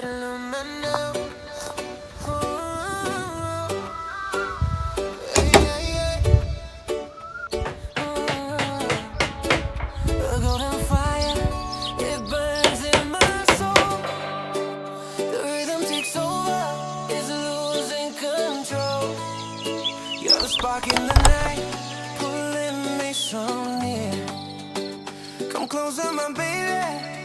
better learn that now. A golden fire, it burns in my soul. The rhythm takes over, it's losing control. You're the spark in the night, pulling me so near. Come closer, my baby.